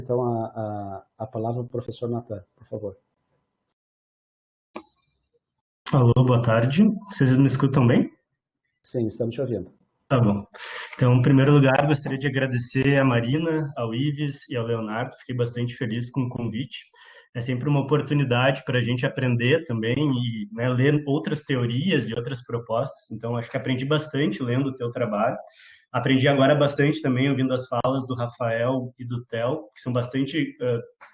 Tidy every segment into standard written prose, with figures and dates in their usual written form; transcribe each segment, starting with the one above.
então a palavra para o professor Natan, por favor. Alô, boa tarde. Vocês me escutam bem? Sim, estamos te ouvindo. Tá bom. Então, em primeiro lugar, gostaria de agradecer a Marina, ao Ives e ao Leonardo. Fiquei bastante feliz com o convite. É sempre uma oportunidade para a gente aprender também e, né, ler outras teorias e outras propostas. Então, acho que aprendi bastante lendo o teu trabalho. Aprendi agora bastante também ouvindo as falas do Rafael e do Theo, que são bastante,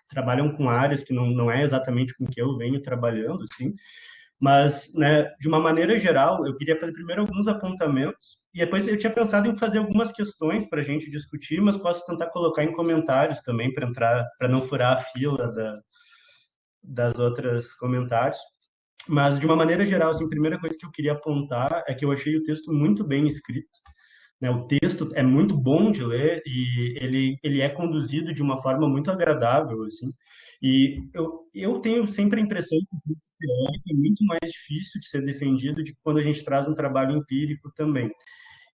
trabalham com áreas que não é exatamente com que eu venho trabalhando, assim. Mas, né, de uma maneira geral, eu queria fazer primeiro alguns apontamentos e depois eu tinha pensado em fazer algumas questões para a gente discutir, mas posso tentar colocar em comentários também para entrar, para não furar a fila das outras comentários. Mas, de uma maneira geral, assim, a primeira coisa que eu queria apontar é que eu achei o texto muito bem escrito, né? O texto é muito bom de ler e ele é conduzido de uma forma muito agradável, assim. E eu tenho sempre a impressão que o texto teórico é muito mais difícil de ser defendido do que quando a gente traz um trabalho empírico também.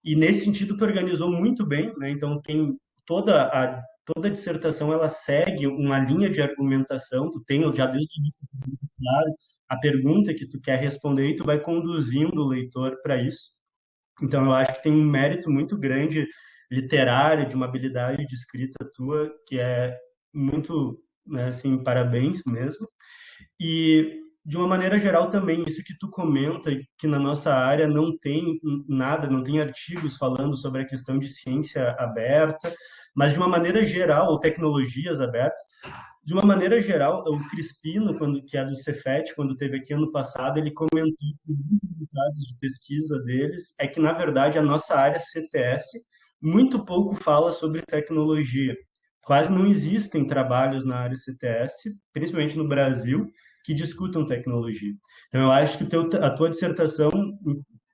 E nesse sentido, tu organizou muito bem, né? Então tem toda a dissertação ela segue uma linha de argumentação. Tu tem já desde o início muito claro a pergunta que tu quer responder e tu vai conduzindo o leitor para isso. Então, eu acho que tem um mérito muito grande literário, de uma habilidade de escrita tua, que é muito, né, assim, parabéns mesmo. E, de uma maneira geral, também, isso que tu comenta, que na nossa área não tem nada, não tem artigos falando sobre a questão de ciência aberta, mas, de uma maneira geral, ou tecnologias abertas, de uma maneira geral, o Crispino, que é do Cefet, quando teve aqui ano passado, ele comentou que um dos resultados de pesquisa deles é que, na verdade, a nossa área CTS muito pouco fala sobre tecnologia. Quase não existem trabalhos na área CTS, principalmente no Brasil, que discutam tecnologia. Então, eu acho que a tua dissertação,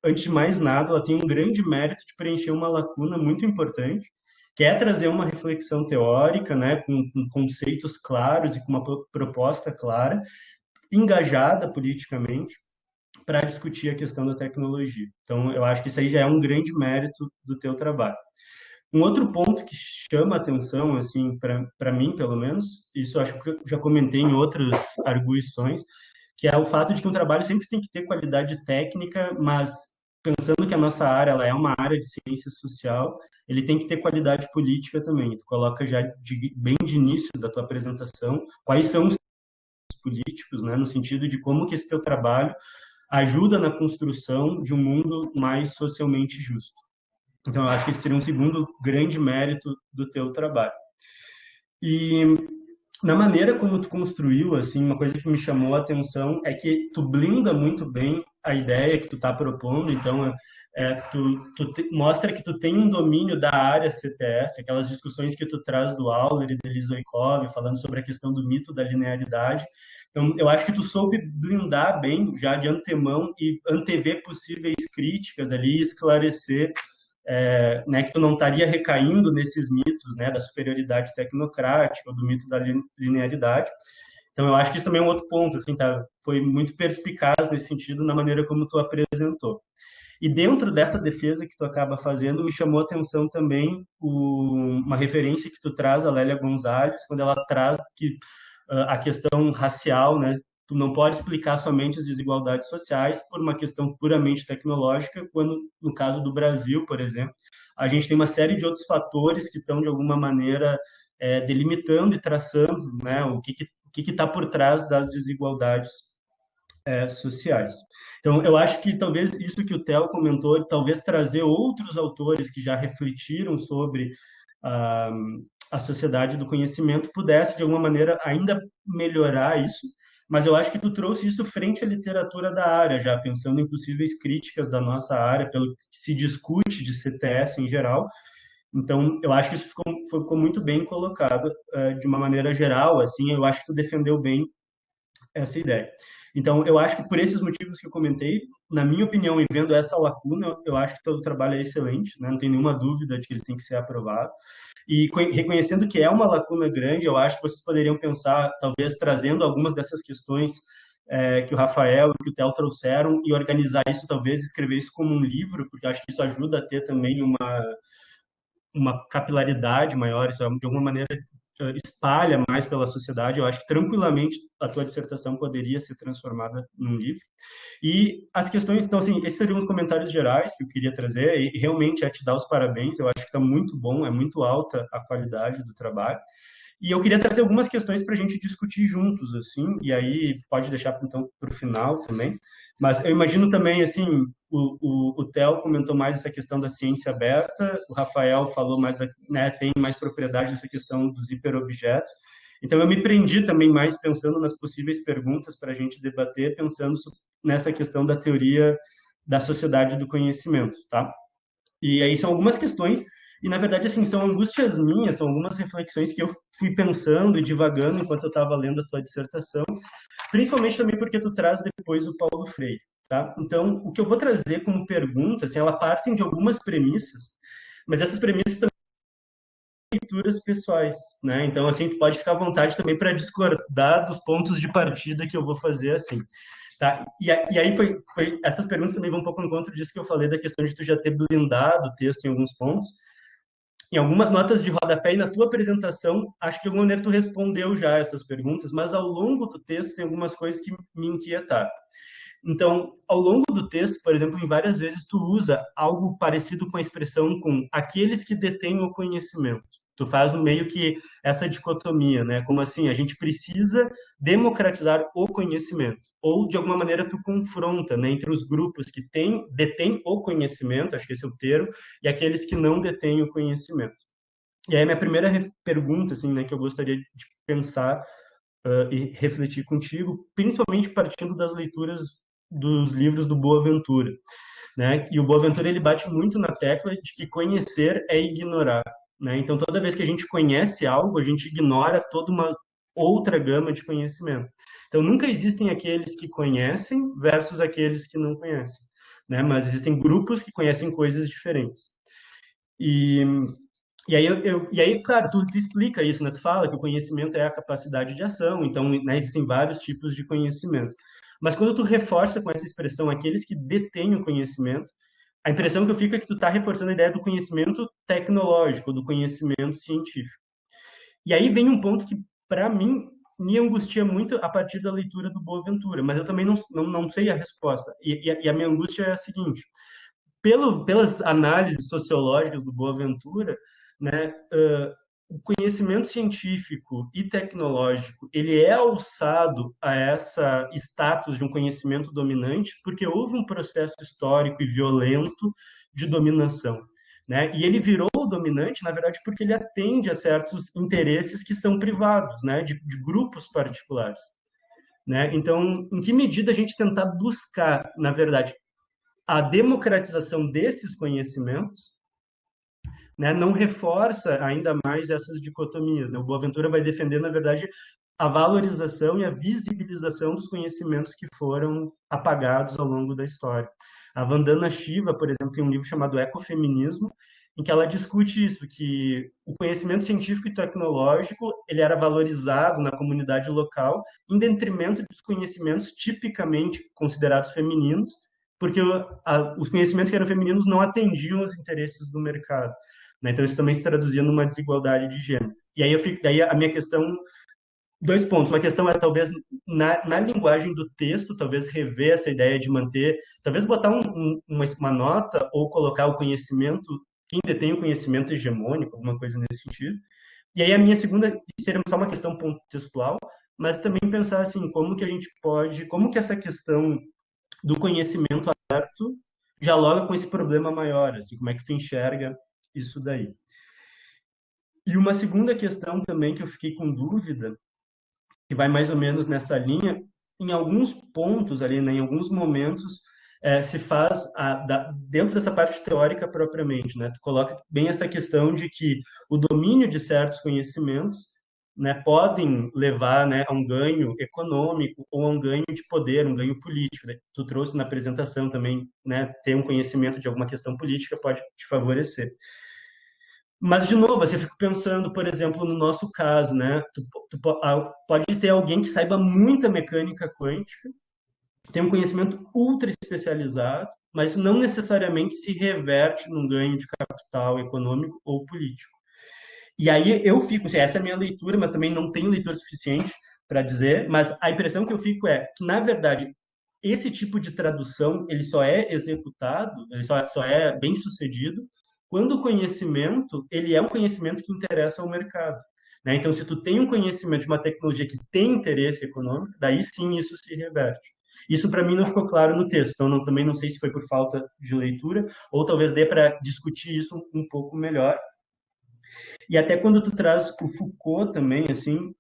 antes de mais nada, ela tem um grande mérito de preencher uma lacuna muito importante, que é trazer uma reflexão teórica, né, com conceitos claros e com uma proposta clara, engajada politicamente, para discutir a questão da tecnologia. Então, eu acho que isso aí já é um grande mérito do teu trabalho. Um outro ponto que chama a atenção, assim, para mim, pelo menos, isso eu acho que eu já comentei em outras arguições, que é o fato de que um trabalho sempre tem que ter qualidade técnica, mas pensando que a nossa área ela é uma área de ciência social, ele tem que ter qualidade política também. Tu coloca já bem de início da tua apresentação quais são os políticos, né, no sentido de como que esse teu trabalho ajuda na construção de um mundo mais socialmente justo. Então, eu acho que esse seria um segundo grande mérito do teu trabalho. E na maneira como tu construiu, assim, uma coisa que me chamou a atenção é que tu blinda muito bem a ideia que tu está propondo. Então, mostra que tu tem um domínio da área CTS, aquelas discussões que tu traz do Auler e do Lizoikov, falando sobre a questão do mito da linearidade. Então, eu acho que tu soube blindar bem, já de antemão, e antever possíveis críticas ali, e esclarecer né, que tu não estaria recaindo nesses mitos, né, da superioridade tecnocrática ou do mito da linearidade. Então, eu acho que isso também é um outro ponto, assim, tá? Foi muito perspicaz nesse sentido na maneira como tu apresentou. E dentro dessa defesa que tu acaba fazendo, me chamou a atenção também uma referência que tu traz a Lélia Gonzalez, quando ela traz que a questão racial, né, tu não pode explicar somente as desigualdades sociais por uma questão puramente tecnológica, quando, no caso do Brasil, por exemplo, a gente tem uma série de outros fatores que estão, de alguma maneira, delimitando e traçando, né, o que está por trás das desigualdades sociais. Então, eu acho que talvez isso que o Theo comentou, talvez trazer outros autores que já refletiram sobre a sociedade do conhecimento pudesse, de alguma maneira, ainda melhorar isso, mas eu acho que tu trouxe isso frente à literatura da área, já pensando em possíveis críticas da nossa área, pelo que se discute de CTS em geral. Então, eu acho que isso ficou muito bem colocado, de uma maneira geral, assim, eu acho que tu defendeu bem essa ideia. Então, eu acho que por esses motivos que eu comentei, na minha opinião, e vendo essa lacuna, eu acho que todo o trabalho é excelente, né? Não tem nenhuma dúvida de que ele tem que ser aprovado. E reconhecendo que é uma lacuna grande, eu acho que vocês poderiam pensar, talvez, trazendo algumas dessas questões que o Rafael e que o Theo trouxeram e organizar isso, talvez escrever isso como um livro, porque eu acho que isso ajuda a ter também uma capilaridade maior, isso de alguma maneira espalha mais pela sociedade. Eu acho que tranquilamente a tua dissertação poderia ser transformada num livro. E as questões, então, assim, esses seriam os comentários gerais que eu queria trazer, e realmente é te dar os parabéns, eu acho que está muito bom, é muito alta a qualidade do trabalho. E eu queria trazer algumas questões para a gente discutir juntos, assim, e aí pode deixar então para o final também. Mas eu imagino também, assim, o Theo comentou mais essa questão da ciência aberta, o Rafael falou mais, né, tem mais propriedade nessa questão dos hiperobjetos. Então eu me prendi também mais pensando nas possíveis perguntas para a gente debater, pensando nessa questão da teoria da sociedade do conhecimento, tá? E aí são algumas questões, e na verdade, assim, são angústias minhas, são algumas reflexões que eu fui pensando e divagando enquanto eu estava lendo a tua dissertação, principalmente também porque tu traz depois o Paulo Freire, tá? Então, o que eu vou trazer como pergunta, assim, ela partem de algumas premissas, mas essas premissas também são leituras pessoais, né? Então, assim, tu pode ficar à vontade também para discordar dos pontos de partida que eu vou fazer, assim. Tá? E aí essas perguntas também vão um pouco no encontro disso que eu falei, da questão de tu já ter blindado o texto em alguns pontos. Em algumas notas de rodapé e na tua apresentação, acho que de alguma maneira tu respondeu já essas perguntas, mas ao longo do texto tem algumas coisas que me inquietaram. Então, ao longo do texto, por exemplo, em várias vezes tu usa algo parecido com a expressão com aqueles que detêm o conhecimento. Tu faz meio que essa dicotomia, né? Como assim, a gente precisa democratizar o conhecimento. Ou, de alguma maneira, tu confronta, né, entre os grupos que detêm o conhecimento, acho que esse é o termo, e aqueles que não detêm o conhecimento. E aí, a minha primeira pergunta, assim, né, que eu gostaria de pensar e refletir contigo, principalmente partindo das leituras dos livros do Boaventura, né? E o Boaventura ele bate muito na tecla de que conhecer é ignorar, né? Então toda vez que a gente conhece algo, a gente ignora toda uma outra gama de conhecimento. Então nunca existem aqueles que conhecem versus aqueles que não conhecem, né? Mas existem grupos que conhecem coisas diferentes. E e aí, claro, tu explica isso, né? Tu fala que o conhecimento é a capacidade de ação, então, né, existem vários tipos de conhecimento. Mas quando tu reforça com essa expressão aqueles que detêm o conhecimento, a impressão que eu fico é que tu está reforçando a ideia do conhecimento tecnológico, do conhecimento científico. E aí vem um ponto que, para mim, me angustia muito a partir da leitura do Boaventura, mas eu também não sei a resposta. E a minha angústia é a seguinte: pelas análises sociológicas do Boaventura, né, o conhecimento científico e tecnológico ele é alçado a essa status de um conhecimento dominante porque houve um processo histórico e violento de dominação, né? E ele virou dominante, na verdade, porque ele atende a certos interesses que são privados, né, de grupos particulares, né? Então, em que medida a gente tentar buscar, na verdade, a democratização desses conhecimentos, né, não reforça ainda mais essas dicotomias, né? O Boaventura vai defender, na verdade, a valorização e a visibilização dos conhecimentos que foram apagados ao longo da história. A Vandana Shiva, por exemplo, tem um livro chamado Ecofeminismo, em que ela discute isso, que o conhecimento científico e tecnológico ele era valorizado na comunidade local em detrimento dos conhecimentos tipicamente considerados femininos, porque os conhecimentos que eram femininos não atendiam os interesses do mercado, né? Então isso também se traduzia numa desigualdade de gênero. E aí daí a minha questão, dois pontos. Uma questão é talvez na linguagem do texto, talvez rever essa ideia de manter, talvez botar uma nota ou colocar o conhecimento, quem detém o conhecimento hegemônico, alguma coisa nesse sentido. E aí a minha segunda seria só uma questão textual, mas também pensar assim, como que a gente pode, como que essa questão do conhecimento aberto dialoga com esse problema maior, assim, como é que tu enxerga isso daí? E uma segunda questão também que eu fiquei com dúvida, que vai mais ou menos nessa linha, em alguns pontos ali, né, em alguns momentos, se faz dentro dessa parte teórica propriamente, né? Tu coloca bem essa questão de que o domínio de certos conhecimentos, né, podem levar, né, a um ganho econômico ou a um ganho de poder, um ganho político, né? Tu trouxe na apresentação também, né, ter um conhecimento de alguma questão política pode te favorecer. Mas, de novo, assim, eu fico pensando, por exemplo, no nosso caso, né? Pode ter alguém que saiba muita mecânica quântica, tem um conhecimento ultra especializado, mas isso não necessariamente se reverte num ganho de capital econômico ou político. E aí eu fico, assim, essa é a minha leitura, mas também não tenho leitura suficiente para dizer, mas a impressão que eu fico é que, na verdade, esse tipo de tradução, ele só é executado, ele só é bem sucedido quando o conhecimento, ele é um conhecimento que interessa ao mercado. Né? Então, se tu tem um conhecimento de uma tecnologia que tem interesse econômico, daí sim isso se reverte. Isso para mim não ficou claro no texto, então também não sei se foi por falta de leitura, ou talvez dê para discutir isso um pouco melhor. E até quando tu traz o Foucault também, assim,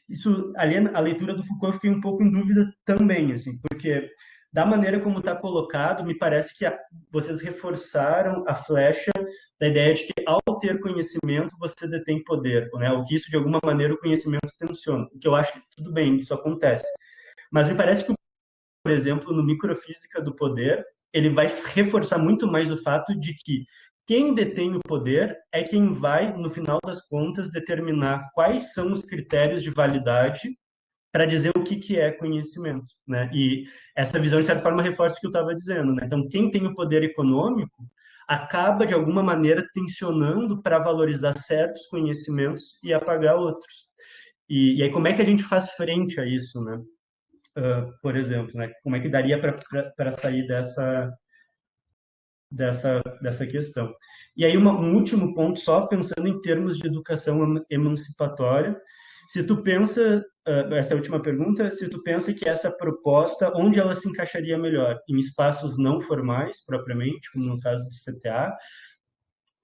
isso ali a leitura do Foucault eu fiquei um pouco em dúvida também, assim, porque da maneira como está colocado, me parece que vocês reforçaram a flecha da ideia de que ao ter conhecimento você detém poder, né? O que isso de alguma maneira o conhecimento tensiona. O que eu acho que tudo bem, isso acontece. Mas me parece que, por exemplo, no Microfísica do Poder, ele vai reforçar muito mais o fato de que quem detém o poder é quem vai, no final das contas, determinar quais são os critérios de validade para dizer o que é conhecimento, né? E essa visão, de certa forma, reforça o que eu estava dizendo, né? Então, quem tem o poder econômico acaba, de alguma maneira, tensionando para valorizar certos conhecimentos e apagar outros. E aí, como é que a gente faz frente a isso, né? Por exemplo, né? Como é que daria para sair dessa questão? E aí, um último ponto, só pensando em termos de educação emancipatória, se tu pensa, essa é a última pergunta, se tu pensa que essa proposta, onde ela se encaixaria melhor? Em espaços não formais, propriamente, como no caso do CTA,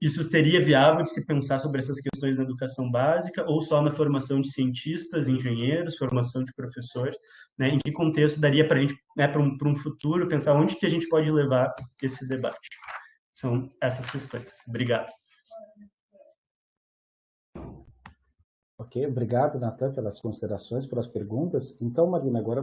isso seria viável de se pensar sobre essas questões na educação básica ou só na formação de cientistas, engenheiros, formação de professores? Né? Em que contexto daria para a gente, né, para um futuro, pensar onde que a gente pode levar esse debate? São essas questões. Obrigado. Ok, obrigado, Natan, pelas considerações, pelas perguntas. Então, Marina, agora